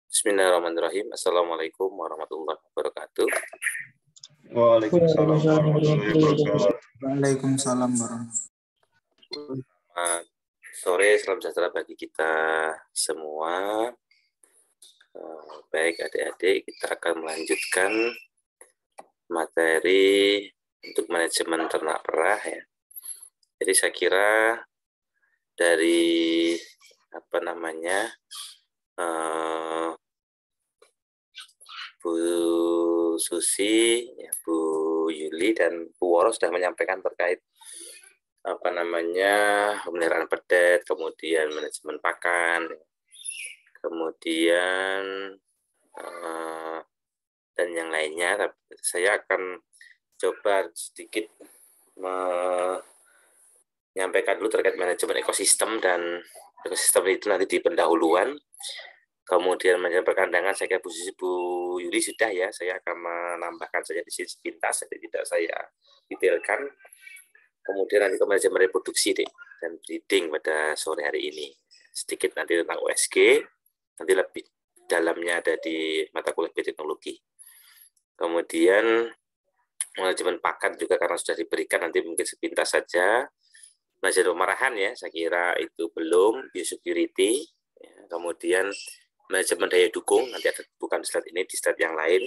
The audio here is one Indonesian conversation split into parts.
Bismillahirrahmanirrahim. Assalamualaikum warahmatullahi wabarakatuh. Waalaikumsalam warahmatullahi wabarakatuh. Waalaikumsalam warahmatullahi. Selamat sore, salam sejahtera bagi kita semua. Baik adik-adik, kita akan melanjutkan materi untuk manajemen ternak perah ya. Jadi saya kira dari Bu Susi, ya, Bu Yuli dan Bu Woro sudah menyampaikan terkait pemeliharaan pedet, kemudian manajemen pakan, kemudian dan yang lainnya. Saya akan coba sedikit menyampaikan dulu terkait manajemen ekosistem, dan ekosistem itu nanti di pendahuluan. Kemudian menyampaikan pandangan, saya kira Bu Yuli sudah ya, saya akan menambahkan saja di sini sepintas, jadi tidak saya detailkan. Kemudian nanti ke manajemen reproduksi dan breeding pada sore hari ini. Sedikit nanti tentang USG, nanti lebih dalamnya ada di mata kuliah bioteknologi. Kemudian manajemen pakan juga karena sudah diberikan, nanti mungkin sepintas saja. Manajemen pemarahan ya, saya kira itu belum, biosecurity, ya. Kemudian manajemen daya dukung, nanti ada bukan di slide ini, di slide yang lain.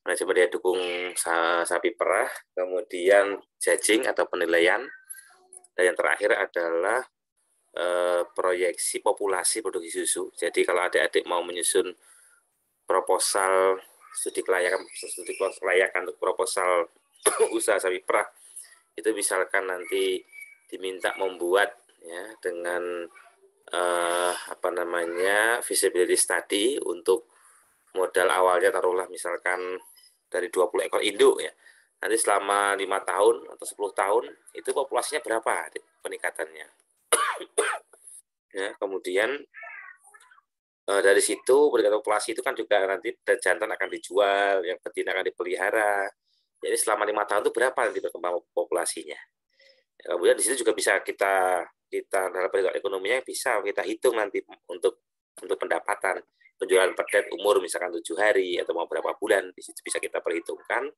Manajemen daya dukung sapi perah, kemudian judging atau penilaian, dan yang terakhir adalah proyeksi populasi produksi susu. Jadi kalau adik-adik mau menyusun proposal studi kelayakan untuk proposal usaha sapi perah, itu misalkan nanti diminta membuat ya dengan feasibility study untuk modal awalnya taruhlah misalkan dari 20 ekor induk ya. Nanti selama 5 tahun atau 10 tahun itu populasinya berapa peningkatannya. Ya, kemudian dari situ peningkatan populasi itu kan juga nanti jantan akan dijual, yang betina akan dipelihara. Jadi selama 5 tahun itu berapa nanti perkembangan populasinya. Ya, kemudian di situ juga bisa kita dalam perhitungan ekonominya bisa kita hitung nanti untuk pendapatan penjualan pedet umur misalkan 7 hari atau mau berapa bulan, di situ bisa kita perhitungkan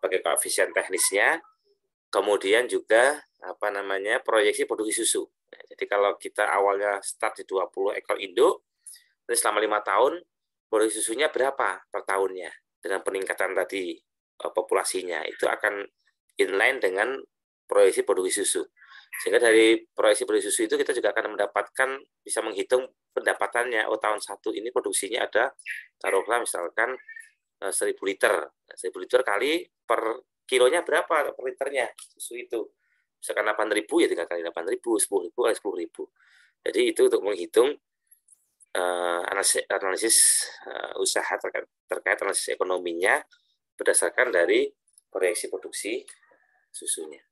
pakai koefisien teknisnya. Kemudian juga proyeksi produksi susu. Nah, jadi kalau kita awalnya start di 20 ekor induk, terus selama 5 tahun produksi susunya berapa per tahunnya dengan peningkatan tadi populasinya, itu akan inline dengan proyeksi produksi susu. Sehingga dari proyeksi produksi susu itu kita juga akan mendapatkan, bisa menghitung pendapatannya. Oh, tahun 1 ini produksinya ada, taruhlah misalkan 1000 liter. 1000 liter kali per kilonya berapa per liternya susu itu. Misalkan 8.000 ya 3 kali 8.000, 10.000 kali 10.000. Jadi itu untuk menghitung analisis usaha terkait analisis ekonominya berdasarkan dari proyeksi produksi susunya.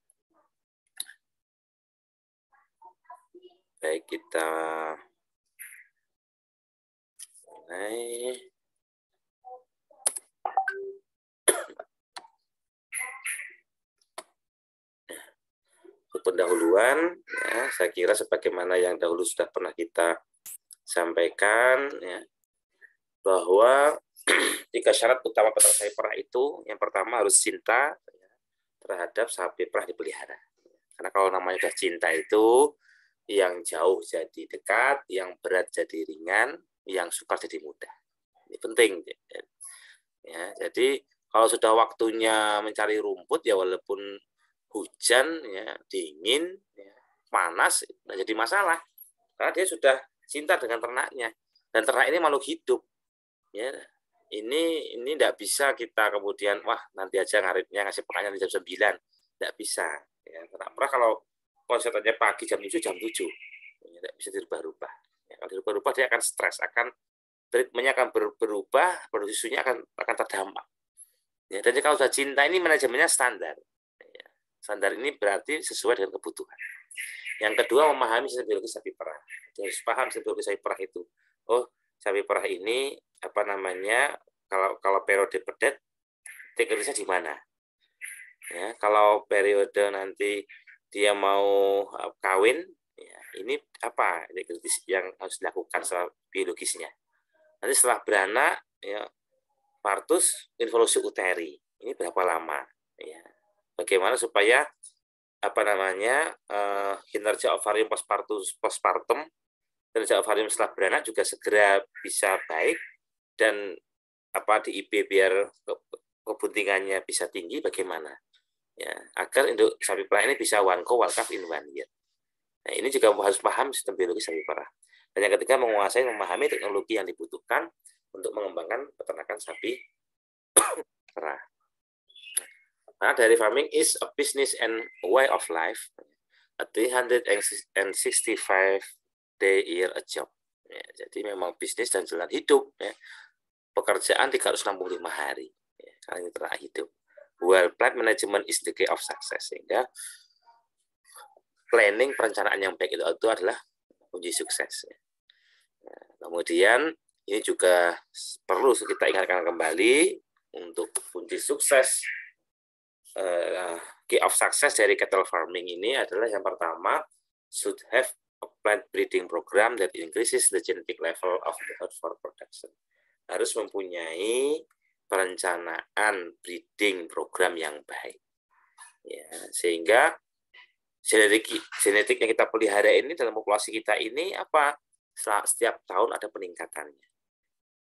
Baik, kita mulai. Untuk pendahuluan, ya, saya kira sebagaimana yang dahulu sudah pernah kita sampaikan, ya, bahwa 3 syarat utama peternak sapi perah itu, yang pertama harus cinta ya, terhadap sapi perah dipelihara. Karena kalau namanya sudah cinta itu, yang jauh jadi dekat, yang berat jadi ringan, yang sukar jadi mudah. Ini penting. Ya, jadi kalau sudah waktunya mencari rumput, ya walaupun hujan, ya dingin, ya, panas, tidak jadi masalah. Karena dia sudah cinta dengan ternaknya. Dan ternak ini makhluk hidup. Ya, ini tidak bisa kita kemudian, wah nanti aja ngaritnya ngasih pakannya di jam 9. Tidak bisa. Ya, ternak perah kalau konsepnya pagi jam 7, tidak bisa dirubah-rubah. Ya, kalau dirubah-rubah dia akan stres, ritmenya akan berubah, produksi susunya akan terdampak. Ya, dan kalau sudah cinta ini manajemennya standar. Ya, standar ini berarti sesuai dengan kebutuhan. Yang kedua, memahami sistem biologi sapi perah. Jadi harus paham sistem biologi sapi perah itu. Oh, sapi perah ini kalau periode pedet teknisnya di mana? Ya, kalau periode nanti dia mau kawin, ya, ini apa yang harus dilakukan secara biologisnya. Nanti setelah beranak, ya, partus, involusi uteri. Ini berapa lama? Ya. Bagaimana supaya kinerja ovarium postpartum, kinerja ovarium setelah beranak juga segera bisa baik dan di IB biar kebuntingannya bisa tinggi bagaimana? Ya, agar induk sapi perah ini bisa one cow one calf in 1 year. Nah, ini juga harus paham sistem biologi sapi perah. Dan yang ketiga, memahami teknologi yang dibutuhkan untuk mengembangkan peternakan sapi perah. Nah, dairy farming is a business and way of life. A 365-day year a job. Ya, jadi memang bisnis dan jalan hidup. Ya. Pekerjaan 365 hari. Ya, kali ini ternak hidup. Well, plant management is the key of success. Sehingga planning, perencanaan yang baik itu adalah kunci sukses. Nah, kemudian ini juga perlu kita ingatkan kembali untuk kunci sukses key of success dari cattle farming ini adalah yang pertama, should have a plant breeding program that increases the genetic level of the herd for production. Harus mempunyai perencanaan breeding program yang baik. Ya, sehingga genetik yang kita pelihara ini dalam populasi kita ini setiap tahun ada peningkatannya.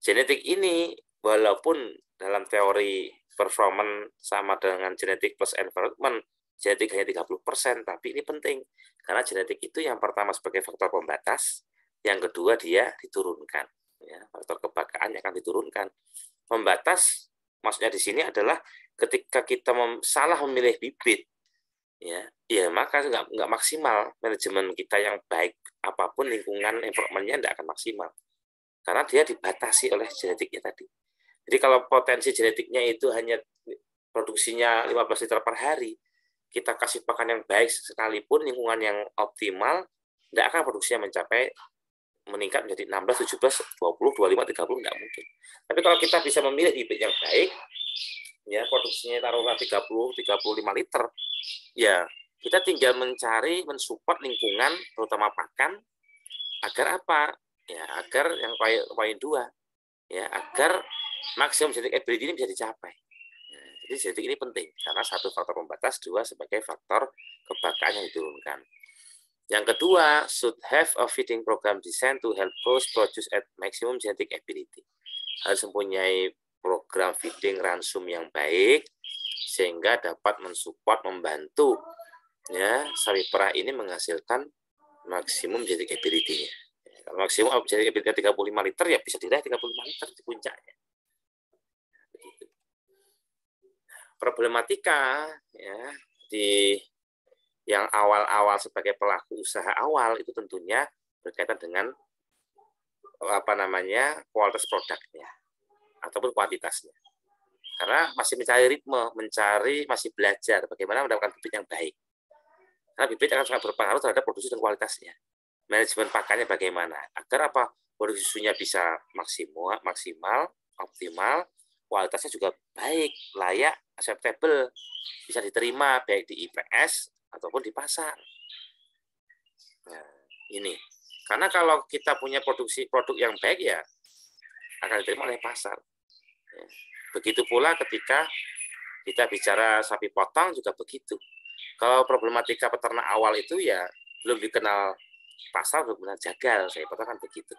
Genetik ini walaupun dalam teori performance sama dengan genetik plus environment, genetik hanya 30%, tapi ini penting karena genetik itu yang pertama sebagai faktor pembatas, yang kedua dia diturunkan. Ya, faktor kebakaan yang akan diturunkan. Membatas maksudnya di sini adalah ketika kita salah memilih bibit, ya maka nggak maksimal manajemen kita yang baik apapun lingkungan environment-nya tidak akan maksimal karena dia dibatasi oleh genetiknya tadi. Jadi kalau potensi genetiknya itu hanya produksinya 15 liter per hari, kita kasih pakan yang baik sekalipun lingkungan yang optimal, tidak akan produksinya meningkat menjadi 16, 17, 20, 25, 30, nggak mungkin. Tapi kalau kita bisa memilih bibit yang baik, ya produksinya taruhlah 30, 35 liter, ya kita tinggal mensupport lingkungan, terutama pakan, agar apa? Ya agar yang poin 2, ya agar maksimum genetic ability ini bisa dicapai. Ya, jadi genetik ini penting karena satu faktor pembatas, dua sebagai faktor kebakaan yang diturunkan. Yang kedua, should have a feeding program designed to help cows produce at maximum genetic ability. Harus mempunyai program feeding ransum yang baik sehingga dapat mensupport, membantu ya sapi perah ini menghasilkan maksimum genetic ability-nya. Kalau maksimum genetic ability 35 liter ya bisa diraih 35 liter di puncaknya. Begitu. Problematika ya di yang awal-awal sebagai pelaku usaha awal itu tentunya berkaitan dengan kualitas produknya ataupun kuantitasnya. Karena masih mencari ritme, masih belajar bagaimana mendapatkan bibit yang baik. Karena bibit akan sangat berpengaruh terhadap produksi dan kualitasnya. Manajemen pakannya bagaimana agar produksi susunya bisa maksimal, optimal, kualitasnya juga baik, layak, acceptable, bisa diterima baik di IPS ataupun di pasar. Nah, ini. Karena kalau kita punya produk yang baik ya akan diterima oleh pasar. Ya. Begitu pula ketika kita bicara sapi potong juga begitu. Kalau problematika peternak awal itu ya belum dikenal pasar, belum kenal jagal, saya katakan begitu.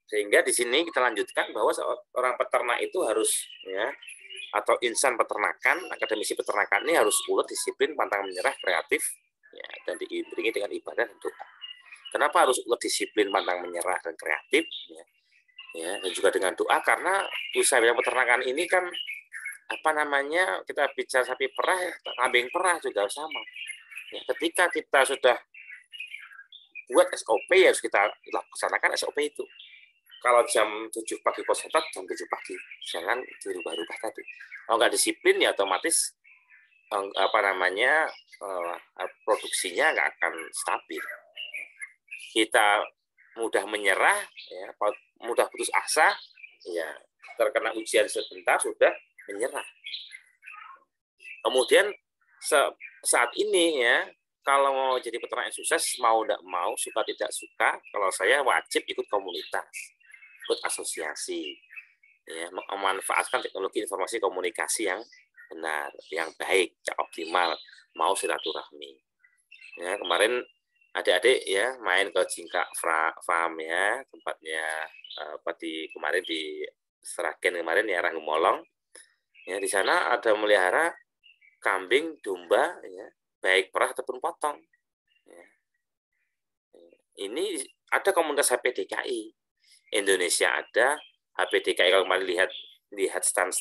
Sehingga di sini kita lanjutkan bahwa seorang peternak itu harus atau insan peternakan, akademisi peternakan ini harus ulet, disiplin, pantang menyerah, kreatif, ya, dan diiringi dengan ibadah dan doa. Kenapa harus ulet, disiplin, pantang menyerah, dan kreatif? Ya, dan juga dengan doa karena usaha bidang peternakan ini kan kita bicara sapi perah, kambing perah juga sama. Ya, ketika kita sudah buat SOP ya harus kita laksanakan SOP itu. Kalau jam 7 pagi postat, jam 7 pagi. Jangan dirubah-rubah tadi. Kalau nggak disiplin ya otomatis produksinya nggak akan stabil. Kita mudah menyerah, ya, mudah putus asa, ya terkena ujian sebentar sudah menyerah. Kemudian saat ini ya kalau mau jadi peternak yang sukses, mau tidak mau, suka tidak suka, kalau saya wajib ikut komunitas, ikut asosiasi, ya, memanfaatkan teknologi informasi komunikasi yang benar, yang baik, yang optimal, mau silaturahmi. Ya, kemarin adik-adik ya main ke Jingkak Farm ya, tempatnya kemarin di Seragen kemarin ya, Ranggumolong. Ya, di sana ada melihara kambing, domba, ya, baik perah ataupun potong. Ya. Ini ada komunitas HPDKI Indonesia, ada HPDKI. Kalau kemarin lihat stand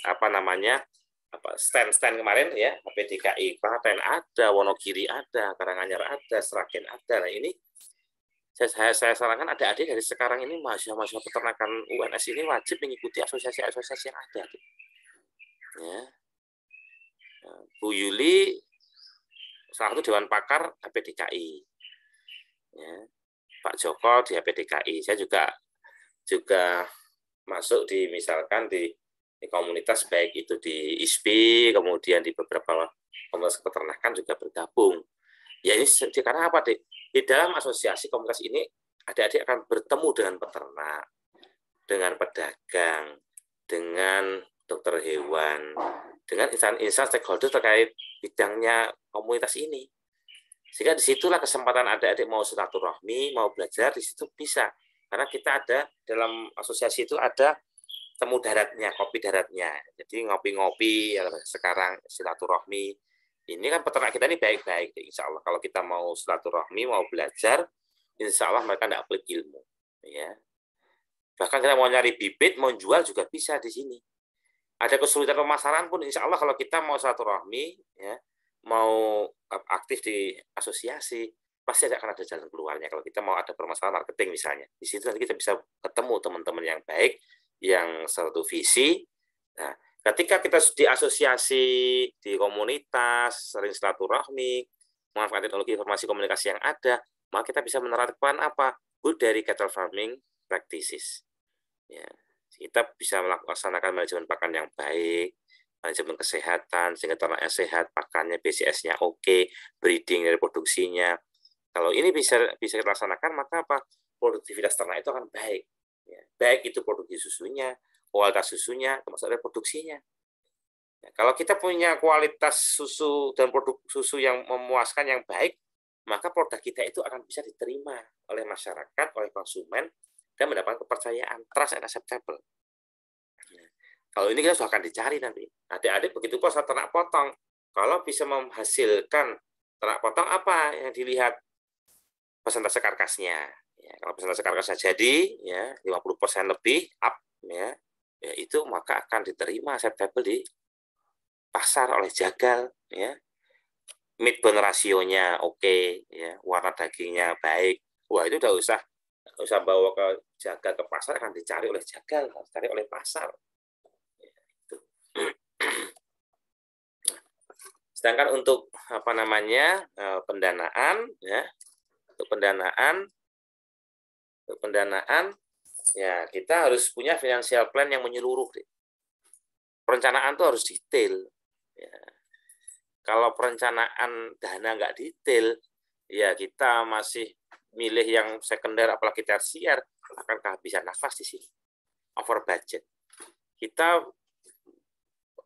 stand kemarin ya, HPDKI Klaten ada, Wonogiri ada, Karanganyar ada, Seragen ada. Nah ini saya sarankan adik-adik dari sekarang ini mahasiswa peternakan UNS ini wajib mengikuti asosiasi-asosiasi yang ada. Ya. Bu Yuli salah satu dewan pakar HPDKI. Ya. Pak Joko di HPDKI. Saya juga masuk misalkan di komunitas, baik itu di ISPI, kemudian di beberapa komunitas peternakan juga bergabung. Ya ini karena apa, Dik? Di dalam asosiasi komunitas ini adik-adik akan bertemu dengan peternak, dengan pedagang, dengan dokter hewan, dengan insan stakeholder terkait bidangnya komunitas ini. Sehingga disitulah kesempatan adik-adik mau silaturahmi, mau belajar, di situ bisa. Karena kita ada dalam asosiasi itu ada temu daratnya, kopi daratnya. Jadi ngopi-ngopi ya, sekarang silaturahmi. Ini kan peternak kita ini baik-baik, insya Allah. Kalau kita mau silaturahmi, mau belajar, insya Allah mereka tidak pelit ilmu. Ya. Bahkan kita mau nyari bibit, mau jual juga bisa di sini. Ada kesulitan pemasaran pun, insya Allah kalau kita mau silaturahmi, ya, mau aktif di asosiasi, pasti akan ada jalan keluarnya. Kalau kita mau ada permasalahan marketing misalnya, di situ nanti kita bisa ketemu teman-teman yang baik, yang satu visi. Nah, ketika kita di asosiasi, di komunitas, sering silaturahmi, memanfaatkan teknologi informasi komunikasi yang ada, maka kita bisa menerapkan apa? Good dairy cattle farming practices. Ya, kita bisa melaksanakan manajemen pakan yang baik, manajemen kesehatan, sehingga ternaknya sehat, pakannya, BCS-nya oke, breeding dari produksinya. Kalau ini bisa kita laksanakan, maka apa? Produktivitas ternak itu akan baik. Ya, baik itu produksi susunya, kualitas susunya, termasuk reproduksinya. Ya, kalau kita punya kualitas susu dan produk susu yang memuaskan, yang baik, maka produk kita itu akan bisa diterima oleh masyarakat, oleh konsumen, dan mendapatkan kepercayaan, trust and acceptable. Ya. Kalau ini kita sudah akan dicari nanti. Adik-adik begitu pula ternak potong. Kalau bisa menghasilkan ternak potong, apa yang dilihat? Persentase karkasnya. Ya, kalau persentase karkasnya jadi ya 50% lebih up ya itu maka akan diterima acceptable di pasar oleh jagal ya. Meat bone rasionya oke ya, warna dagingnya baik. Wah, itu udah usah bawa ke jagal, ke pasar, akan dicari oleh jagal, dicari oleh pasar. Ya, itu. Sedangkan untuk pendanaan ya, untuk pendanaan ya kita harus punya financial plan yang menyeluruh. Perencanaan itu harus detail. Ya. Kalau perencanaan dana nggak detail, ya kita masih milih yang sekunder, apalagi tersier, akan kehabisan nafas di sini. Over budget. Kita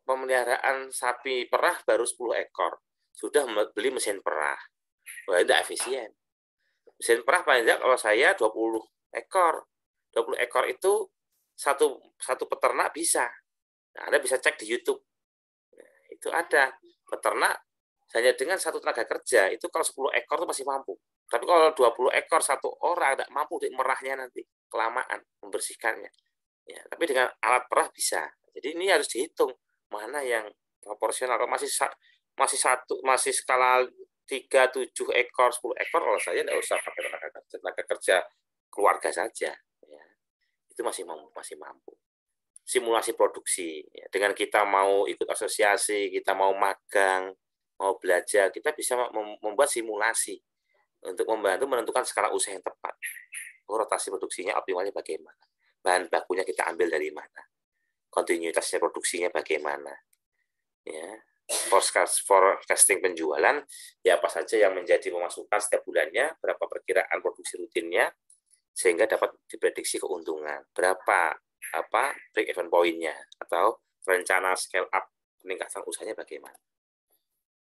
pemeliharaan sapi perah baru 10 ekor. Sudah beli mesin perah. Wah, tidak efisien. Mesin perah paling tidak kalau saya 20 ekor. 20 ekor itu satu peternak bisa. Nah, Anda bisa cek di YouTube. Nah, itu ada peternak hanya dengan satu tenaga kerja, itu kalau 10 ekor itu masih mampu. Tapi kalau 20 ekor satu orang tidak mampu merahnya nanti, kelamaan membersihkannya. Ya, tapi dengan alat perah bisa. Jadi ini harus dihitung mana yang proporsional. Kalau masih skala 3, 7 ekor, 10 ekor, kalau saya tidak usah pakai tenaga kerja keluarga saja. Ya. Itu masih mampu. Simulasi produksi. Ya. Dengan kita mau ikut asosiasi, kita mau magang, mau belajar, kita bisa membuat simulasi untuk membantu menentukan skala usaha yang tepat. Rotasi produksinya optimalnya bagaimana? Bahan bakunya kita ambil dari mana? Kontinuitasnya produksinya bagaimana? Ya. forecasting penjualan, ya apa saja yang menjadi pemasukan setiap bulannya, berapa perkiraan produksi rutinnya, sehingga dapat diprediksi keuntungan. Berapa break even point-nya, atau rencana scale up peningkatan usahanya bagaimana.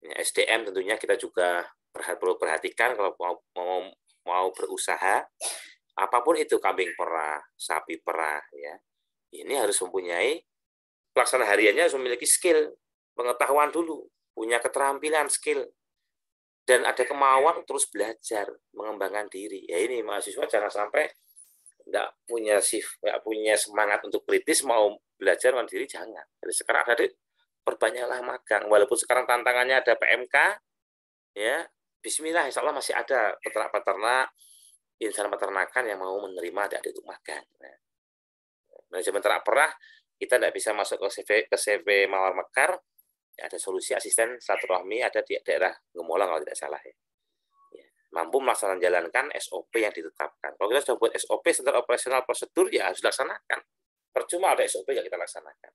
Ya, SDM tentunya kita juga perlu perhatikan kalau mau berusaha, apapun itu, kambing perah, sapi perah, ya, ini harus mempunyai pelaksana hariannya, harus memiliki skill, pengetahuan dulu, punya keterampilan, skill, dan ada kemauan terus belajar, mengembangkan diri. Ya ini mahasiswa jangan sampai nggak punya semangat untuk kritis, mau belajar mandiri, jangan. Jadi sekarang ada perbanyaklah magang, walaupun sekarang tantangannya ada PMK, ya Bismillah, insya Allah masih ada peternak-peternak, insan peternakan yang mau menerima adik-adik untuk magang. Nah, manajemen ternak perah, kita tidak bisa masuk ke CV Mawar Mekar, ya, ada solusi asisten silaturahmi, ada di daerah Gemolang kalau tidak salah, ya. Mampu melaksanakan SOP yang ditetapkan. Kalau kita sudah buat SOP, standar operasional prosedur, ya harus dilaksanakan. Percuma ada SOP yang kita laksanakan.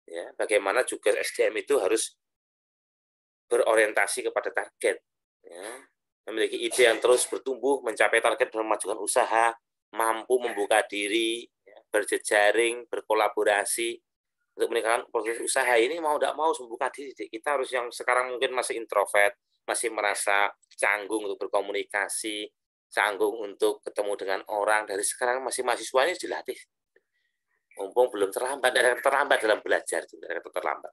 Ya, bagaimana juga SDM itu harus berorientasi kepada target. Ya, memiliki ide yang terus bertumbuh, mencapai target dan memajukan usaha, mampu membuka diri, ya, berjejaring, berkolaborasi untuk meningkatkan proses usaha. Ini mau tidak mau membuka diri. Kita harus, yang sekarang mungkin masih introvert, masih merasa canggung untuk berkomunikasi, canggung untuk ketemu dengan orang, dari sekarang masih mahasiswa ini dilatih. Mumpung belum terlambat, ada terlambat dalam belajar, ada terlambat.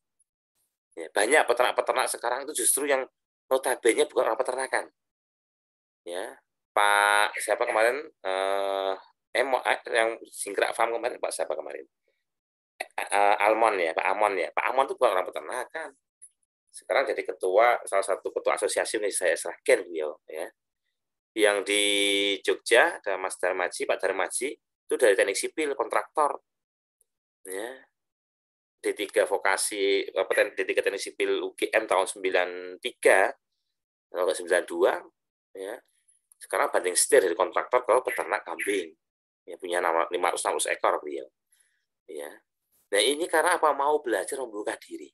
Ya, banyak peternak-peternak sekarang itu justru yang notabene bukan orang peternakan. Ya, Pak siapa kemarin, yang Singkrak Farm kemarin, Pak siapa kemarin? Almon ya, Pak Amon ya. Pak Amon itu bukan orang peternakan. Sekarang jadi salah satu ketua asosiasi ini saya Sragen beliau, ya. Yang di Jogja ada Mas Darmaji, Pak Darmaji itu dari teknik sipil, kontraktor, ya. D3 vokasi, D3 teknik sipil UGM tahun 93 atau 92, ya. Sekarang banding setir dari kontraktor ke peternak kambing, ya, punya 500 ekor beliau, ya. Nah ini karena apa? Mau belajar, membuka diri,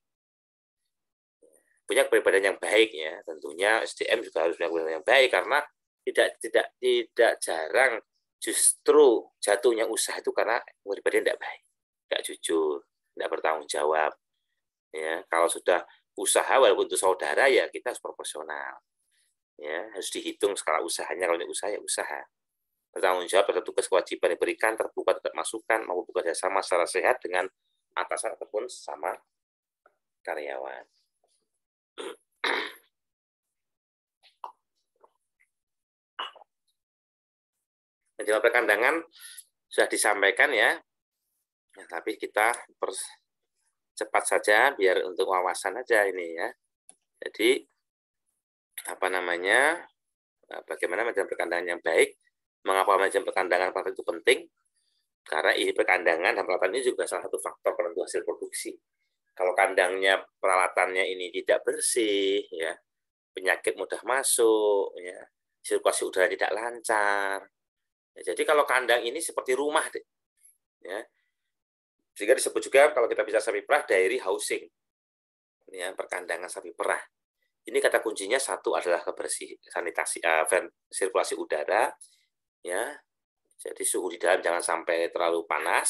punya kepribadian yang baik, ya. Tentunya SDM juga harus punya kepribadian yang baik, karena tidak jarang justru jatuhnya usaha itu karena kepribadian tidak baik, tidak jujur, tidak bertanggung jawab, ya. Kalau sudah usaha, walaupun itu saudara, ya kita harus proporsional, ya, harus dihitung skala usahanya. Kalau ini usaha, ya usaha, bertanggung jawab terhadap tugas kewajiban diberikan, terbuka terhadap masukan, mau bekerja sama secara sehat dengan atasan ataupun sama karyawan. Di dalam perkandangan sudah disampaikan, ya. Ya, tapi kita cepat saja biar untuk wawasan aja ini, ya. Jadi bagaimana manajemen perkandangan yang baik? Mengapa manajemen perkandangan itu penting? Karena ini perkandangan dan peralatan ini juga salah satu faktor penentu hasil produksi. Kalau kandangnya, peralatannya ini tidak bersih, ya, penyakit mudah masuk, ya, sirkulasi udara tidak lancar. Ya, jadi kalau kandang ini seperti rumah, deh, ya. Sehingga disebut juga kalau kita bisa sapi perah, dairy housing, ya, perkandangan sapi perah. Ini kata kuncinya satu adalah kebersihan, sanitasi, sirkulasi udara, ya. Jadi suhu di dalam jangan sampai terlalu panas,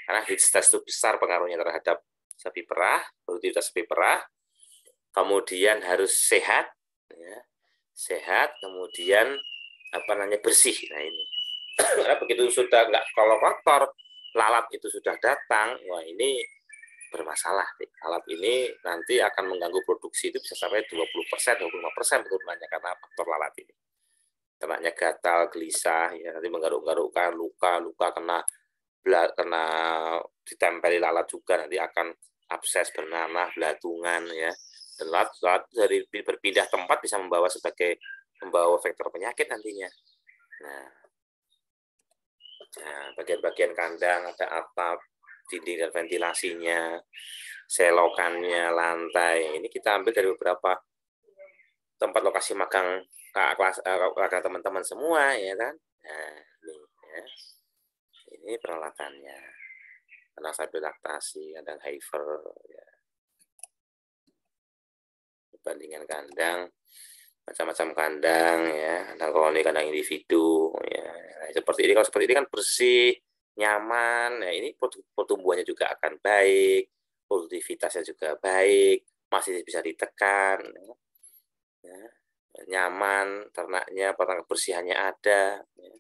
karena heat stress itu besar pengaruhnya terhadap sapi perah, produktivitas sapi perah. Kemudian harus sehat, ya, sehat, kemudian bersih. Nah ini, karena begitu sudah nggak, kalau kotor, lalat itu sudah datang, wah ini bermasalah. Lalat ini nanti akan mengganggu produksi, itu bisa sampai 20%, 25% turunannya karena faktor lalat ini. Ternaknya gatal, gelisah, ya, nanti menggaruk-garukkan, luka kena ditempeli lalat juga, nanti akan abses, bernanah, belatungan, ya. Dan lalat dari berpindah tempat bisa membawa vektor penyakit nantinya. Nah, bagian-bagian kandang ada atap, dinding dan ventilasinya, selokannya, lantai. Ini kita ambil dari beberapa tempat lokasi magang teman-teman semua, ya kan. Nah, ini, ya. Ini peralatannya. Kandang sapi laktasi, kandang heifer, ya. perbandingan kandang, macam-macam kandang, ya, kandang koloni, kandang individu, ya. Nah, seperti ini, kalau seperti ini kan bersih, nyaman, ya, ini pertumbuhannya juga akan baik, produktivitasnya juga baik, masih bisa ditekan, ya. Nyaman, ternaknya, kebersihannya ada. Ya.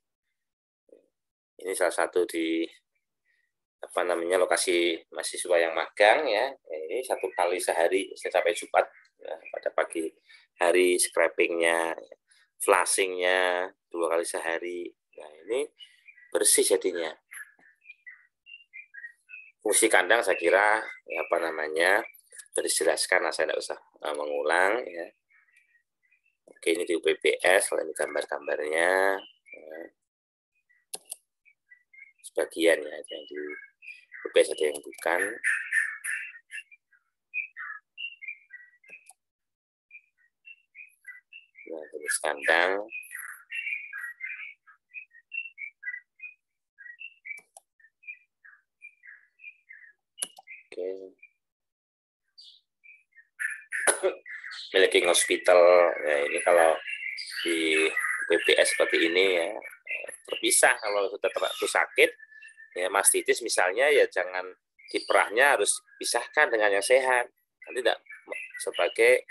Ini salah satu di lokasi mahasiswa yang magang, ya. Ini 1 kali sehari sampai Jumat, ya, pada pagi hari scrapingnya, flushingnya 2 kali sehari. Nah, ini bersih jadinya. Fungsi kandang saya kira sudah dijelaskan, saya tidak usah mengulang, ya. Oke, ini di UPBS, kalau ini gambar-gambarnya, ya. Sebagian, ya, ada yang di UPBS, ada yang bukan. Nah, jenis kandang. Oke. Milking hospital, ya, ini kalau di BPS seperti ini, ya, terpisah. Kalau sudah sakit, ya, mastitis misalnya, ya jangan kiprahnya harus pisahkan dengan yang sehat. Nanti tidak sebagai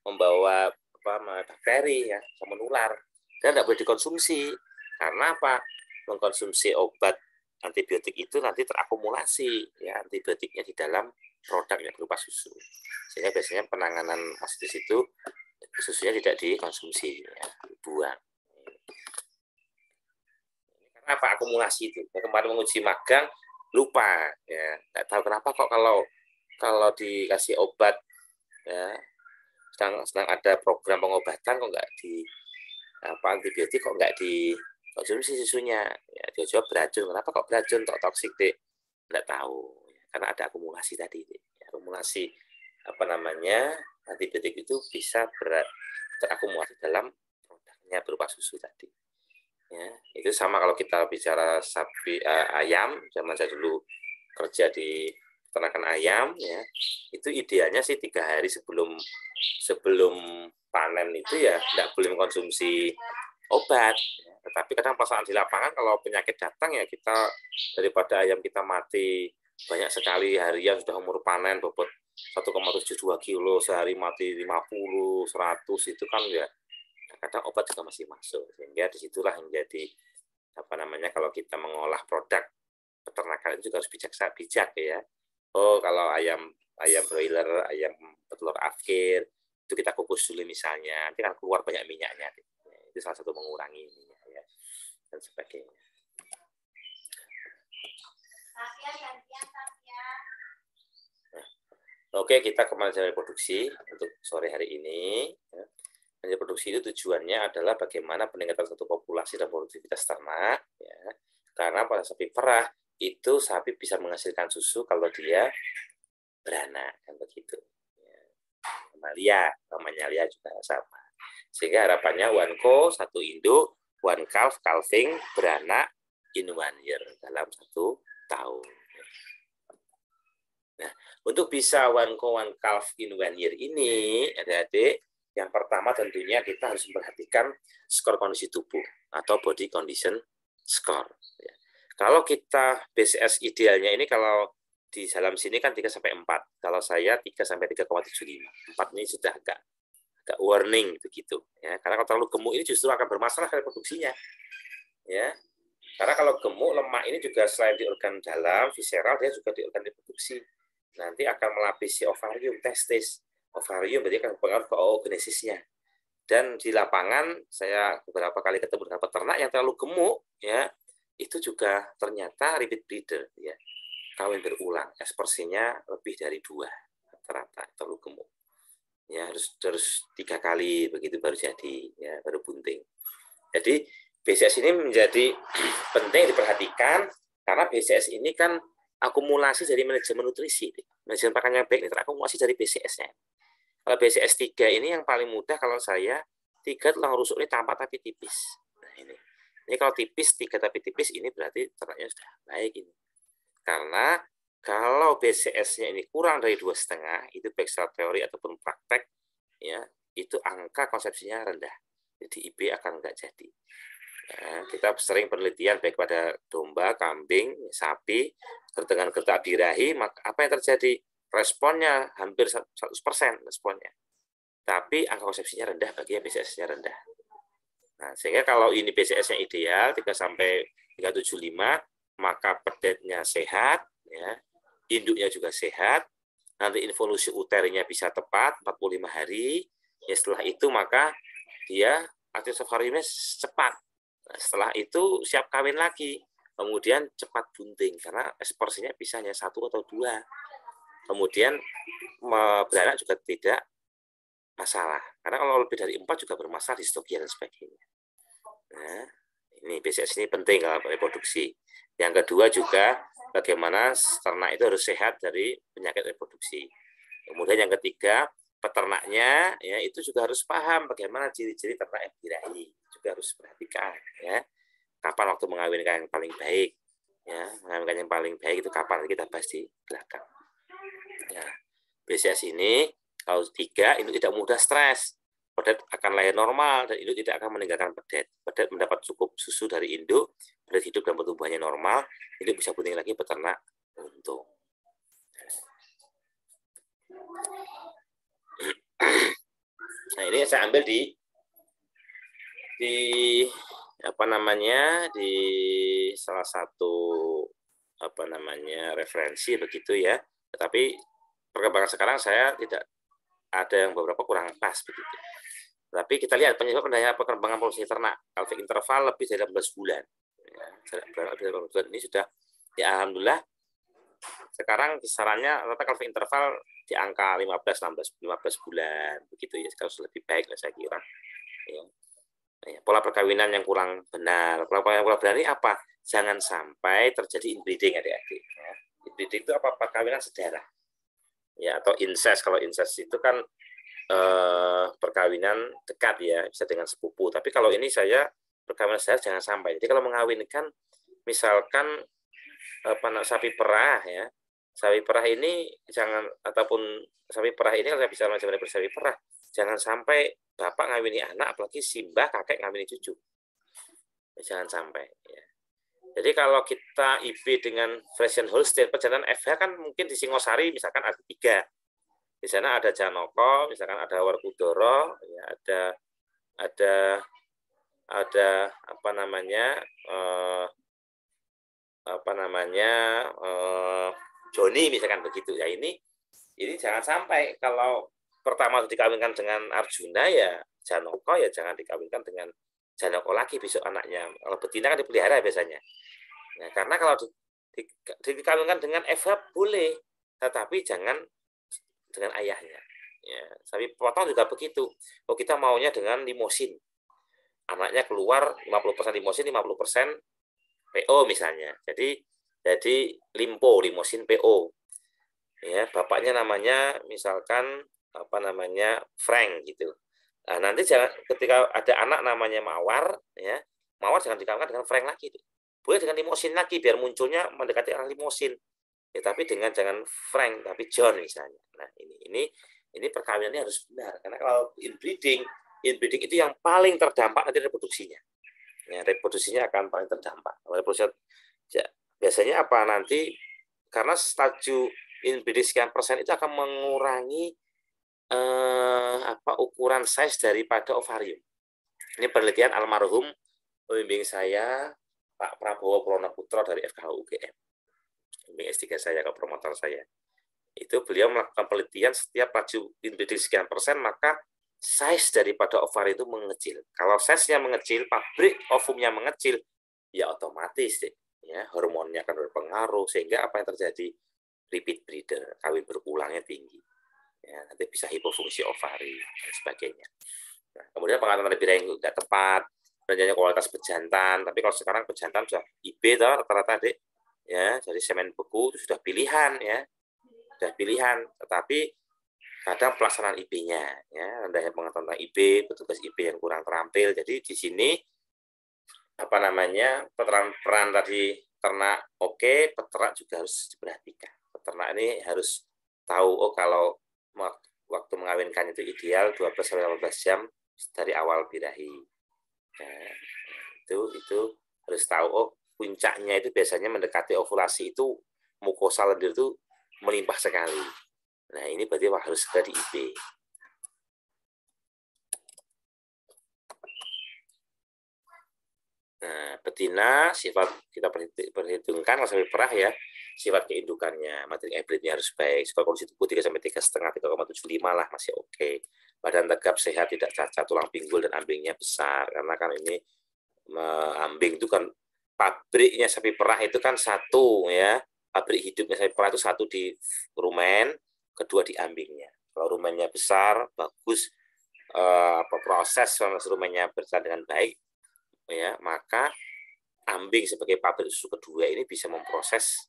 membawa bakteri, ya, menular. Dan tidak boleh dikonsumsi. Karena apa? Mengkonsumsi obat antibiotik itu nanti terakumulasi, ya, antibiotiknya di dalam produknya berupa susu. Sehingga biasanya penanganan mastitis itu susunya tidak dikonsumsi, ya, dibuang. Karena apa? Akumulasi itu. Kemarin menguji magang lupa, ya, nggak tahu kenapa kok kalau dikasih obat, ya, sedang ada program pengobatan kok nggak antibiotik kok nggak dikonsumsi susunya, ya. Dia jawab beracun. Kenapa kok beracun? Toksik deh? Nggak tahu, karena ada akumulasi tadi, akumulasi antibiotik itu bisa terakumulasi dalam produknya berupa susu tadi, ya. Itu sama kalau kita bicara ayam, zaman saya dulu kerja di peternakan ayam, ya, itu idealnya sih 3 hari sebelum panen itu, ya, tidak boleh mengkonsumsi obat, ya. Tetapi kadang pasangan di lapangan kalau penyakit datang, ya, kita daripada ayam kita mati banyak sekali harian sudah umur panen bobot 1,72 kilo, sehari mati 50, 100, itu kan, ya, kadang obat juga masih masuk. Sehingga disitulah menjadi kalau kita mengolah produk peternakan itu juga harus bijak, ya. Oh, kalau ayam broiler, ayam petelur afkir itu kita kukus dulu misalnya, nanti kan keluar banyak minyaknya. Itu salah satu mengurangi minyak, ya, dan sebagainya. Oke, kita ke manajemen produksi untuk sore hari ini. Manajemen produksi itu tujuannya adalah bagaimana peningkatan satu populasi dan produktivitas ternak, ya. Karena pada sapi perah itu sapi bisa menghasilkan susu kalau dia beranak, kan begitu. Ya. Mamalia juga sama. Sehingga harapannya one co, 1 induk, one calf, calving, beranak in 1 year, dalam 1 tahun. Nah, untuk bisa one co, one calf in 1 year ini, adik-adik, yang pertama tentunya kita harus memperhatikan skor kondisi tubuh atau body condition score. Ya. Kalau kita BCS idealnya ini, kalau di dalam sini kan 3-4. Kalau saya 3-3,75. 4 ini sudah agak warning begitu, ya. Karena kalau terlalu gemuk ini justru akan bermasalah reproduksinya, ya. Karena kalau gemuk, lemak ini juga selain di organ dalam, visceral, dia juga di organ reproduksi. Nanti akan melapisi ovarium, testis. Ovarium berarti akan berpengaruh ke oogenesisnya. Dan di lapangan saya beberapa kali ketemu dengan peternak yang terlalu gemuk, ya, itu juga ternyata repeat breeder, ya. Kawin berulang, ekspresinya lebih dari 2 rata-rata, terlalu gemuk. Ya, harus 3 kali begitu baru jadi, ya, baru bunting. Jadi BCS ini menjadi penting diperhatikan karena BCS ini kan akumulasi dari manajemen nutrisi. Manajemen pakan yang baik ini terakumulasi dari BCS-nya. Kalau BCS 3 ini yang paling mudah kalau saya 3 tulang rusuk ini tampak tapi tipis. Nah, ini kalau tipis 3 tapi tipis, ini berarti ternaknya sudah baik ini. Karena kalau BCS-nya ini kurang dari 2,5, itu baik secara teori ataupun praktek, ya itu angka konsepsinya rendah, jadi IB akan nggak jadi. Nah, kita sering penelitian baik pada domba, kambing, sapi dengan gertak birahi, maka apa yang terjadi? Responnya hampir 100% responnya. Tapi angka konsepsinya rendah bagi yang BCS-nya rendah. Nah, sehingga kalau ini BCS-nya ideal 3 sampai 375, maka pedetnya sehat, ya, induknya juga sehat, nanti involusi uternya bisa tepat 45 hari. Ya setelah itu maka dia aktivitas ovariumnya cepat. Nah, setelah itu siap kawin lagi, kemudian cepat bunting karena ekspresinya bisa hanya 1 atau 2. Kemudian beranak juga tidak masalah, karena kalau lebih dari 4 juga bermasalah di stokia dan sebagainya. Nah, ini BCS ini penting kalau reproduksi. Yang kedua juga bagaimana ternak itu harus sehat dari penyakit reproduksi. Kemudian yang ketiga, peternaknya ya itu juga harus paham bagaimana ciri-ciri ternak yang birahi, juga harus perhatikan ya. Kapan waktu mengawinkan yang paling baik ya, mengawinkan yang paling baik itu kapan, kita bahas di belakang. Ya, BCS ini kalau 3 itu tidak mudah stres. Pedet akan lahir normal dan induk tidak akan meninggalkan pedet. Pedet mendapat cukup susu dari induk, pedet hidup dan pertumbuhannya normal, induk bisa bunting lagi, peternak untung. Nah, ini saya ambil di apa namanya, di salah satu apa namanya referensi begitu ya. Tetapi perkembangan sekarang saya tidak ada yang beberapa kurang pas begitu. Tapi kita lihat penyebab perkembangan produksi ternak Calving interval lebih dari 18 bulan. Ya, 18 bulan ini sudah ya alhamdulillah sekarang kisarannya rata Calving interval di angka 15 bulan begitu ya. Sekarang sudah lebih baik lah saya kira. Ya. Ya, pola perkawinan yang kurang benar. Pola benar ini apa? Jangan sampai terjadi inbreeding adik-adik. Ya. Inbreeding itu apa? Perkawinan sedarah. Ya, atau incest. Kalau incest itu kan perkawinan dekat ya, bisa dengan sepupu. Tapi kalau ini saya perkawinan sedarah jangan sampai. Jadi kalau mengawinkan misalkan sapi perah ya. Sapi perah ini jangan, ataupun sapi perah ini kalau bisa macam sapi perah, jangan sampai bapak ngawini anak, apalagi simbah kakek ngawini cucu. Jangan sampai. Ya. Jadi kalau kita IB dengan Friesian Holstein, perjalanan FH kan mungkin di Singosari misalkan ada 3. Di sana ada Janoko, misalkan ada Werkudara, ya, ada apa namanya Joni misalkan begitu ya. Ini jangan sampai kalau pertama dikawinkan dengan Arjuna ya Janoko, ya jangan dikawinkan dengan Janoko lagi besok anaknya. Kalau betina kan dipelihara biasanya. Nah, karena kalau dikawinkan dengan FH boleh, tetapi jangan dengan ayahnya. Ya, tapi potong juga begitu. Oh, kita maunya dengan limosin. Anaknya keluar 50% limosin, 50% PO misalnya. Jadi limosin PO. Ya, bapaknya namanya misalkan apa namanya Frank gitu. Nah, nanti ketika ada anak namanya Mawar, ya Mawar jangan dikawinkan dengan Frank lagi. Boleh dengan limosin lagi biar munculnya mendekati arah limosin. Ya, tapi jangan Frank, tapi John misalnya. Nah, ini perkawinannya harus benar. Karena kalau inbreeding itu yang paling terdampak nanti reproduksinya. Ya, reproduksinya akan paling terdampak. Reproduksi ya, biasanya apa nanti, karena stadium inbreeding sekian persen itu akan mengurangi ukuran size daripada ovarium. Ini penelitian almarhum pembimbing saya Pak Prabowo Pronoputra dari FKH UGM. Pembimbing S3 saya, ke promotor saya. Itu beliau melakukan penelitian setiap laju inbreeding sekian persen, maka size daripada ovari itu mengecil. Kalau size-nya mengecil, pabrik ovumnya mengecil, ya otomatis ya hormonnya akan berpengaruh, sehingga apa yang terjadi? Repeat breeder, kawin berulangnya tinggi. Ya, nanti bisa hipofungsi ovari dan sebagainya. Nah, kemudian pengaturan birahi yang tidak tepat, dan kualitas pejantan. Tapi kalau sekarang pejantan sudah IB rata-rata dek, ya dari semen beku itu sudah pilihan ya, sudah pilihan. Tetapi kadang pelaksanaan IB-nya, ya rendahnya pengetahuan tentang IB, petugas IB yang kurang terampil. Jadi di sini apa namanya peran tadi ternak oke, peternak juga harus diperhatikan. Peternak ini harus tahu, oh kalau waktu mengawinkan itu ideal 12-18 jam dari awal birahi. Nah, itu harus tahu. Oh, puncaknya itu biasanya mendekati ovulasi itu mukosa lendir itu melimpah sekali. Nah, ini berarti harus segera di IB. Nah, betina sifat kita perhitungkan kalau sampai perah ya, sifat keindukannya, materi hybridnya harus baik. Kalau kondisi tubuh 3-3,5, 3,75 lah masih oke. Badan tegap, sehat, tidak cacat, tulang pinggul dan ambingnya besar. Karena kan ini ambing itu kan pabriknya sapi perah itu kan satu ya. Pabrik hidupnya sapi perah itu satu di rumen, kedua di ambingnya. Kalau rumennya besar, bagus, proses rumennya berjalan dengan baik, ya, maka ambing sebagai pabrik susu kedua ini bisa memproses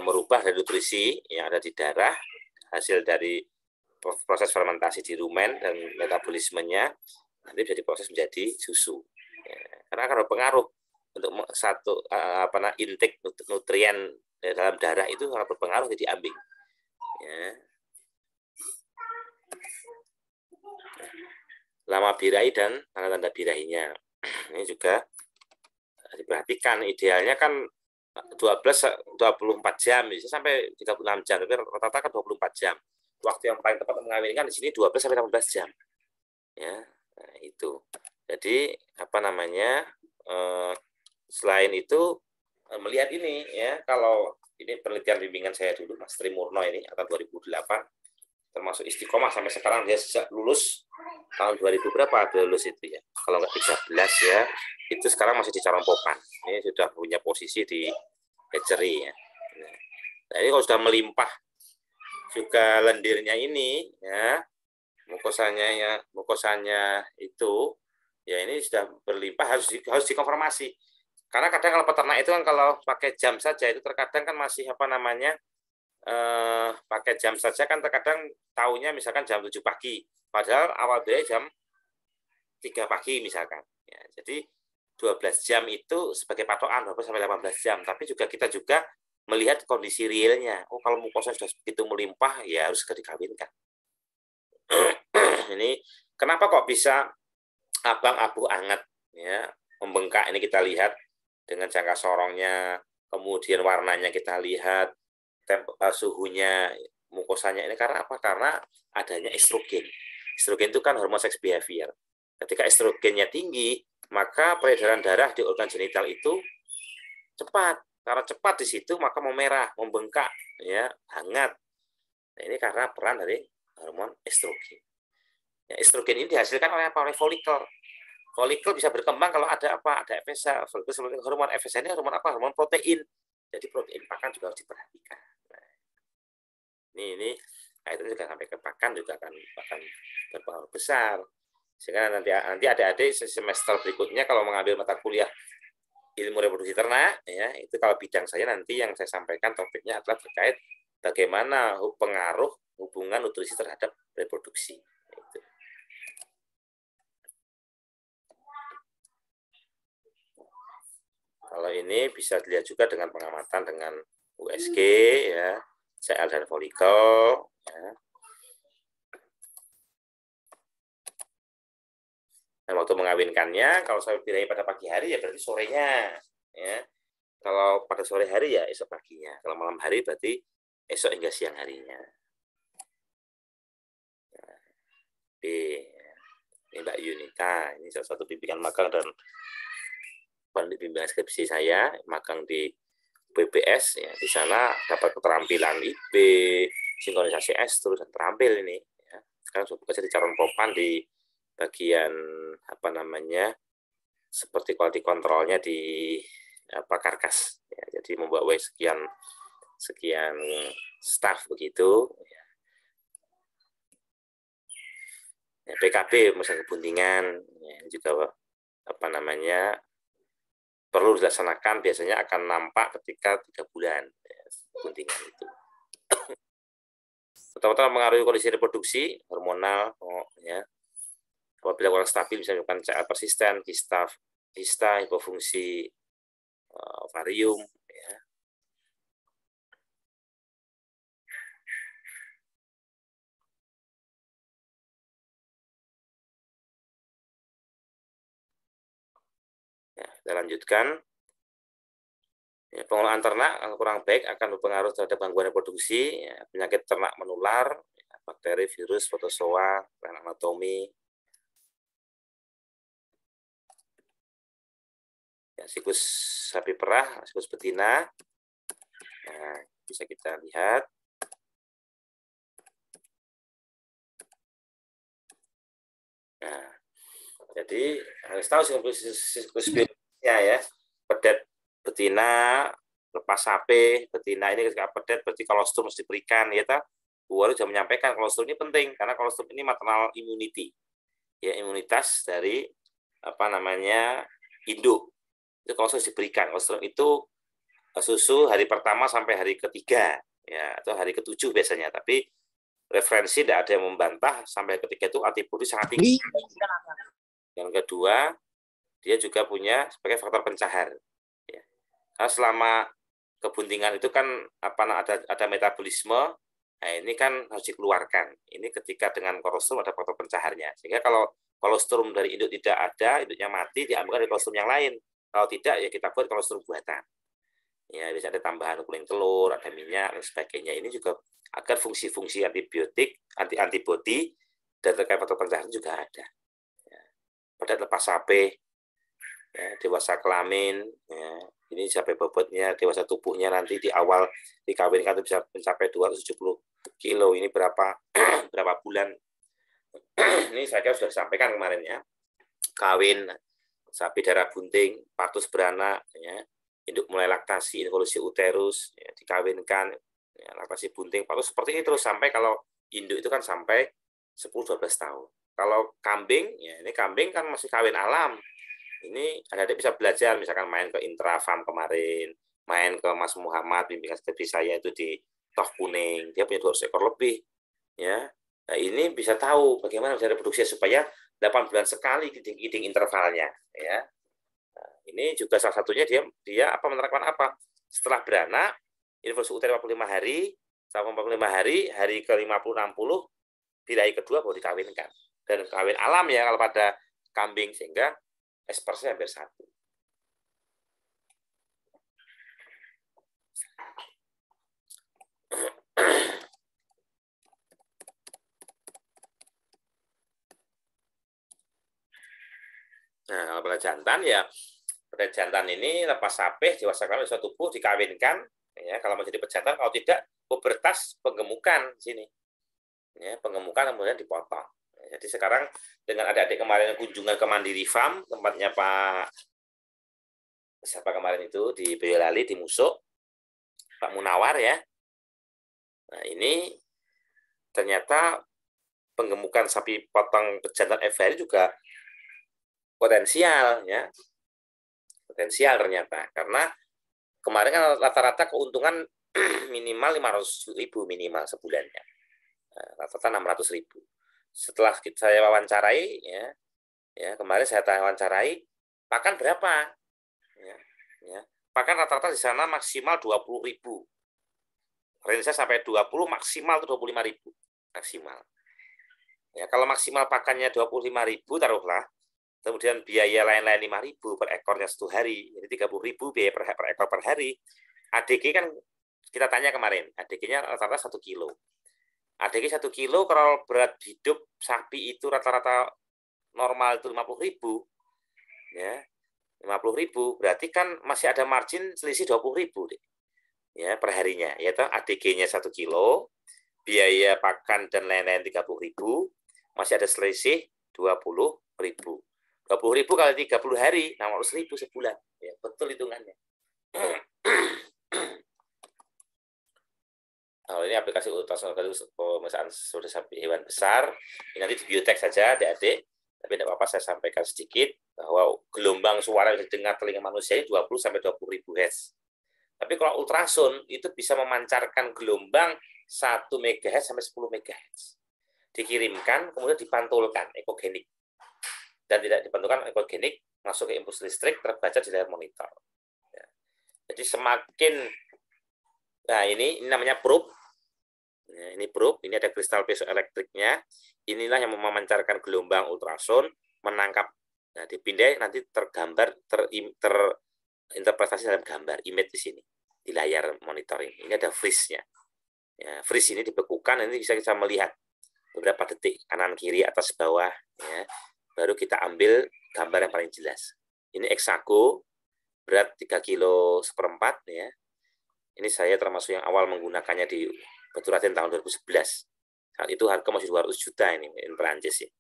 merubah dari nutrisi yang ada di darah hasil dari proses fermentasi di rumen dan metabolismenya nanti bisa diproses menjadi susu, ya, karena akan berpengaruh untuk satu intake nutrien dalam darah itu sangat berpengaruh jadi ambing, ya. Lama birahi dan tanda-tanda birahinya ini juga diperhatikan. Idealnya kan 24 jam bisa sampai 36 jam, tapi rata-rata kan 24 jam. Waktu yang paling tepat mengawinkan di sini 12-18 jam. Ya, nah itu. Jadi selain itu melihat ini ya, kalau ini penelitian bimbingan saya dulu Mas Trimurno ini angkatan 2008, termasuk istiqomah sampai sekarang, dia sejak lulus tahun 2000 berapa dia lulus itu ya, kalau nggak 13 ya, itu sekarang masih di Calon Popan. Ini sudah punya posisi di hatchery ya. Nah, ini kalau sudah melimpah juga lendirnya ini ya, mukosanya itu ya, ini sudah berlimpah, harus dikonfirmasi. Karena kadang kalau peternak itu kan kalau pakai jam saja itu terkadang kan masih pakai jam saja kan terkadang tahunya misalkan jam 7 pagi, padahal awal dari jam 3 pagi misalkan. Ya, jadi 12 jam itu sebagai patokan 12-18 jam, tapi kita juga melihat kondisi realnya. Oh, kalau mukosa sudah begitu melimpah ya harus segera dikawinkan. Ini kenapa kok bisa abang abu anget ya, membengkak, ini kita lihat dengan jangka sorongnya, kemudian warnanya kita lihat, suhunya, mukosanya ini karena apa? Karena adanya estrogen. Estrogen itu kan hormon seks behavior. Ketika estrogennya tinggi, maka peredaran darah di organ genital itu cepat. Karena cepat di situ maka memerah, membengkak, ya, hangat. Nah, ini karena peran dari hormon estrogen. Ya, estrogen ini dihasilkan oleh apa? Oleh folikel. Folikel bisa berkembang kalau ada apa? Ada FSH. Hormon FSH ini hormon apa? Hormon protein. Jadi protein pakan juga harus diperhatikan. Ini itu juga sampai ke pakan juga akan berpengaruh besar. Sehingga nanti adik-adik semester berikutnya kalau mengambil mata kuliah ilmu reproduksi ternak ya, itu kalau bidang saya nanti yang saya sampaikan topiknya adalah terkait bagaimana pengaruh hubungan nutrisi terhadap reproduksi. Itu. Kalau ini bisa dilihat juga dengan pengamatan dengan USG ya, CL dan folikel ya. Dan waktu mengawinkannya kalau saya birahi pada pagi hari ya berarti sorenya ya. Kalau pada sore hari ya esok paginya. Kalau malam hari berarti esok hingga siang harinya. B. Ini Mbak Yunita, ini salah satu bimbingan magang dan bimbingan skripsi saya, magang di BPS ya. Di sana dapat keterampilan IB, sinkronisasi estrus, dan terampil ini ya. Sekarang sudah bekerja di Calon Popan di bagian seperti quality controlnya di karkas ya. Jadi membawa sekian staff begitu ya. PKB masa kebuntingan ya, juga perlu dilaksanakan, biasanya akan nampak ketika 3 bulan ya, kebuntingan itu. Pertama-tama mengaruhi kondisi reproduksi hormonal ya. Apabila kurang stabil bisa menyebabkan CL persisten, kista, hipofungsi ovarium ya. kita lanjutkan. Ya, pengolahan ternak kalau kurang baik akan berpengaruh terhadap gangguan reproduksi, ya, penyakit ternak menular, ya, bakteri, virus, protozoa, anatomi, ya, siklus sapi perah, siklus betina. Nah, bisa kita lihat. Nah, jadi harus tahu siklus biologisnya ya. Pedet betina, lepas sapi, betina ini ketika pedet berarti kolostrum harus diberikan ya ta. Bu Walu sudah menyampaikan kolostrum ini penting karena kolostrum ini maternal immunity. Ya, imunitas dari apa namanya? Induk. Itu kolostrum diberikan. Kolostrum itu susu hari pertama sampai hari ketiga ya atau hari ketujuh biasanya, tapi referensi tidak ada yang membantah sampai ketika itu antibodi sangat tinggi. Yang kedua, dia juga punya sebagai faktor pencahar. Ya. Karena selama kebuntingan itu kan ada metabolisme, nah ini kan harus dikeluarkan. Ini ketika dengan kolostrum ada faktor pencaharnya. Sehingga kalau kolostrum dari induk tidak ada, induknya mati, diambil dari kolostrum yang lain. Kalau tidak, ya kita buat kolostrum buatan. Ya, bisa ada tambahan kuning telur, ada minyak, dan sebagainya. Ini juga agar fungsi-fungsi antibiotik, antibodi, dan terkait faktor pencahar juga ada. Pada lepas sapi, ya, dewasa kelamin, ya, ini sampai bobotnya, dewasa tubuhnya nanti di awal dikawinkan itu bisa mencapai 270 kilo. Ini berapa bulan? Ini saya kira sudah disampaikan kemarin ya. Kawin, sapi darah bunting, partus beranak, ya, induk mulai laktasi, involusi uterus, ya, dikawinkan, ya, laktasi bunting, partus seperti ini terus sampai kalau induk itu kan sampai 10-12 tahun. Kalau kambing, ya ini kambing kan masih kawin alam. Ini adik-adik bisa belajar, misalkan main ke Intrafarm kemarin, main ke Mas Muhammad, bimbingan seperti saya itu di Toh Kuning, dia punya 200 ekor lebih. Ya, nah, ini bisa tahu bagaimana cara reproduksi supaya 8 bulan sekali iding-iding intervalnya. Ya, nah, ini juga salah satunya dia menerapkan apa? Setelah beranak, involusi uter 45 hari, sampai 45 hari, hari ke-50-60, birahi kedua baru dikawinkan. Dan kawin alam ya kalau pada kambing, sehingga ekspresnya hampir satu. Nah, kalau pada jantan ya, pada jantan ini lepas sapih, dewasa kelamin, dewasa tubuh, dikawinkan. Ya, kalau menjadi pejantan, kalau tidak, pubertas, penggemukan di sini. Ya, penggemukan kemudian dipotong. Jadi sekarang dengan adik-adik kemarin kunjungan ke Mandiri Farm, tempatnya siapa kemarin itu di Boyolali, di Musuk, Pak Munawar ya. Nah, ini ternyata penggemukan sapi potong pejantan FHR juga potensial ya. Potensial ternyata, karena kemarin kan rata-rata keuntungan minimal 500.000 minimal sebulannya. Rata-rata 600.000. Setelah saya wawancarai ya kemarin saya wawancarai, pakan berapa? Ya, pakan rata-rata di sana maksimal 20.000. Range saya sampai 20, maksimal 25.000 maksimal. Ya, kalau maksimal pakannya 25.000 taruhlah, kemudian biaya lain-lain 5.000 per ekornya 1 hari, jadi 30.000 biaya per ekor per hari. ADG kan kita tanya kemarin, ADG-nya rata-rata 1 kilo. ADG 1 kilo kalau berat hidup sapi itu rata-rata normal itu 50.000, ya 50.000 berarti kan masih ada margin selisih 20.000 deh, ya per harinya, yaitu ADG-nya 1 kilo, biaya pakan dan lain-lain 30.000, masih ada selisih 20.000. 20.000 kali 30 hari, 600.000 sebulan, ya betul hitungannya. Nah, ini aplikasi ultrasonografi pemeriksaan sudah sapi hewan besar. Ini nanti di biotek saja, adik-adik. Tapi tidak apa-apa saya sampaikan sedikit bahwa gelombang suara yang didengar telinga manusia ini 20-20.000 Hz. Tapi kalau ultrason itu bisa memancarkan gelombang 1 MHz sampai 10 MHz. Dikirimkan, kemudian dipantulkan, ekogenik. Dan tidak dipantulkan ekogenik, masuk ke impuls listrik, terbaca di layar monitor. Jadi semakin, nah ini namanya probe. Nah, ini probe, ini ada kristal piezoelektriknya. Inilah yang memancarkan gelombang ultrason, menangkap Nah, dipindai nanti tergambar, terinterpretasi dalam gambar, image di sini, di layar monitor ini. Ini ada freeze-nya. Ya, freeze ini dibekukan, ini bisa kita melihat beberapa detik, kanan, kiri, atas, bawah. Ya. Baru kita ambil gambar yang paling jelas. Ini Exaco, berat 3 kilo seperempat. Ya. Ini saya termasuk yang awal menggunakannya di Batu Raden tahun 2011. Saat itu harga masih 200 juta ini, in Perancis ya.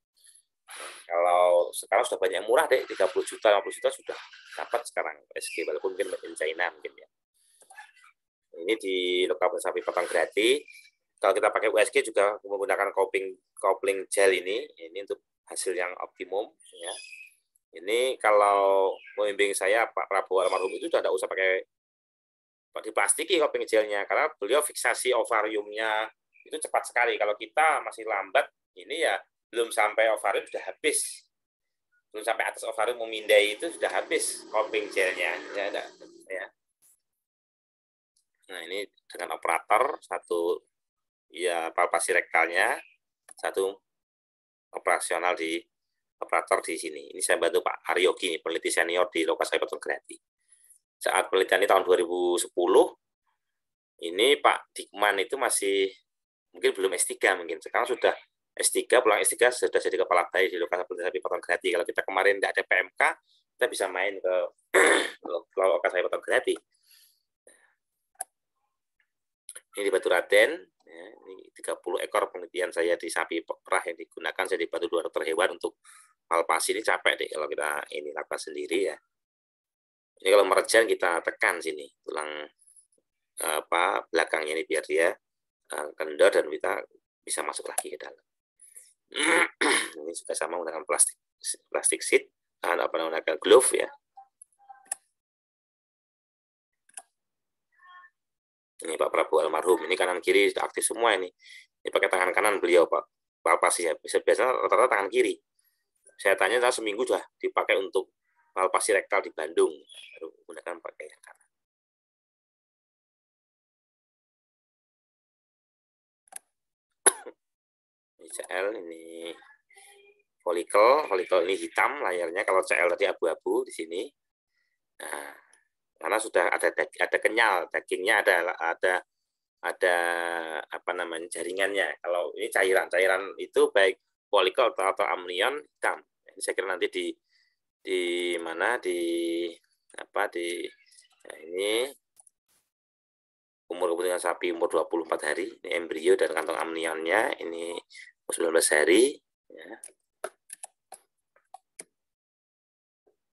Kalau sekarang sudah banyak murah deh, 30 juta, 50 juta sudah dapat sekarang USG, walaupun mungkin in China mungkin ya. Ini di lokal sapi potong gratis. Kalau kita pakai USG juga menggunakan kopling gel ini untuk hasil yang optimum ya. Ini kalau pembimbing saya Pak Prabowo almarhum itu sudah tidak usah pakai diplastiki kopling gelnya, karena beliau fiksasi ovariumnya itu cepat sekali. Kalau kita masih lambat, ini ya belum sampai ovarium sudah habis, belum sampai atas ovarium memindai itu sudah habis kopling gelnya ya. Nah, ini dengan operator, satu ya palpasi rektalnya, satu operasional di operator di sini. Ini saya bantu Pak Aryogi, peneliti senior di lokasi Potong Grati. Saat penelitian ini tahun 2010, ini Pak Dikman itu masih mungkin belum S3 mungkin. Sekarang sudah S3, pulang S3 sudah jadi kepala bayi di lokasi Potong Grati. Kalau kita kemarin tidak ada PMK, kita bisa main ke lokasi Potong Grati. Ini di Batu Raden, ya, ini 30 ekor penelitian saya di sapi perah yang digunakan, saya dibantu 2 dokter hewan untuk palpasi. Ini capek deh kalau kita ini lakukan sendiri ya. Ini kalau merejan kita tekan sini tulang belakangnya ini biar dia kendor dan kita bisa masuk lagi ke dalam. Ini sudah sama menggunakan plastik sheet, menggunakan glove ya. Ini Pak Prabowo almarhum, ini kanan kiri sudah aktif semua ini. Ini pakai tangan kanan beliau Pak, palpasi ya. Biasanya rata-rata tangan kiri. Saya tanya seminggu sudah dipakai untuk palpasi rektal di Bandung, baru menggunakan pakai yang kanan. Ini CL, ini folikel ini hitam layarnya. Kalau CL tadi abu-abu di sini. Nah, karena sudah ada kenyal, dagingnya ada apa namanya jaringannya. Kalau ini cairan itu baik folikel atau amnion hitam. Ini saya kira nanti di mana nah ini umur kepentingan sapi umur 24 hari, ini embrio dan kantong amnionnya ini 19 hari ya.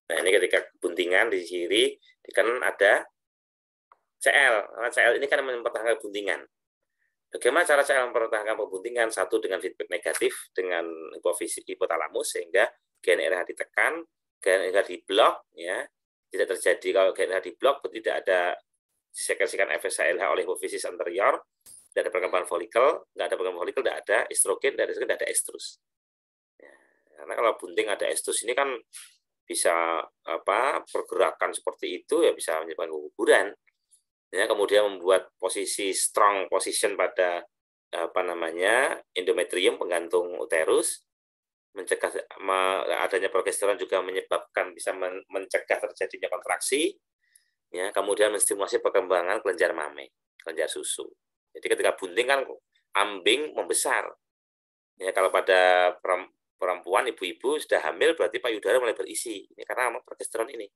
Nah, ini ketika buntingan di kiri, di kanan ada CL. Karena CL ini kan mempertahankan buntingan. Bagaimana cara CL mempertahankan pembuntingan? Satu, dengan feedback negatif, dengan hipotalamus, sehingga GNRH ditekan, GNRH diblok, ya. Tidak terjadi kalau GNRH diblok, tidak ada disekresikan FSHLH oleh hipofisis anterior, tidak ada perkembangan folikel, nggak ada perkembangan folikel, tidak ada estrogen, tidak ada estrus. Ya, karena kalau bunting ada estrus ini kan bisa pergerakan seperti itu ya bisa menyebabkan keguguran ya, kemudian membuat posisi strong position pada endometrium penggantung uterus, mencegah adanya progesteron juga menyebabkan bisa mencegah terjadinya kontraksi ya, kemudian menstimulasi perkembangan kelenjar mame, kelenjar susu. Jadi ketika bunting kan ambing membesar ya, kalau pada perempuan, ibu-ibu sudah hamil berarti payudara mulai berisi. Ini karena progesteron ini.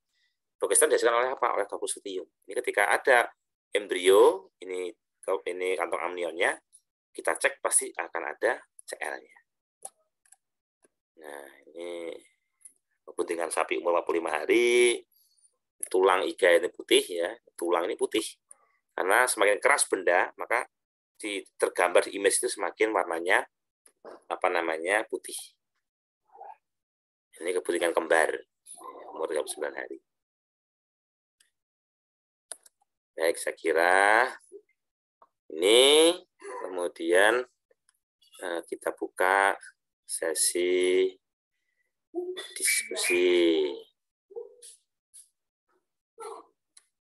Progesteron dihasilkan oleh apa? Oleh globus luteum. Ini ketika ada embrio, ini kantong amnionnya, kita cek pasti akan ada CL-nya. Nah, ini buntingan sapi umur 45 hari, tulang iga ini putih ya, tulang ini putih. Karena semakin keras benda, maka tergambar di image itu semakin warnanya putih. Ini kebuntingan kembar umur 39 hari. Baik, saya kira ini kemudian kita buka sesi diskusi.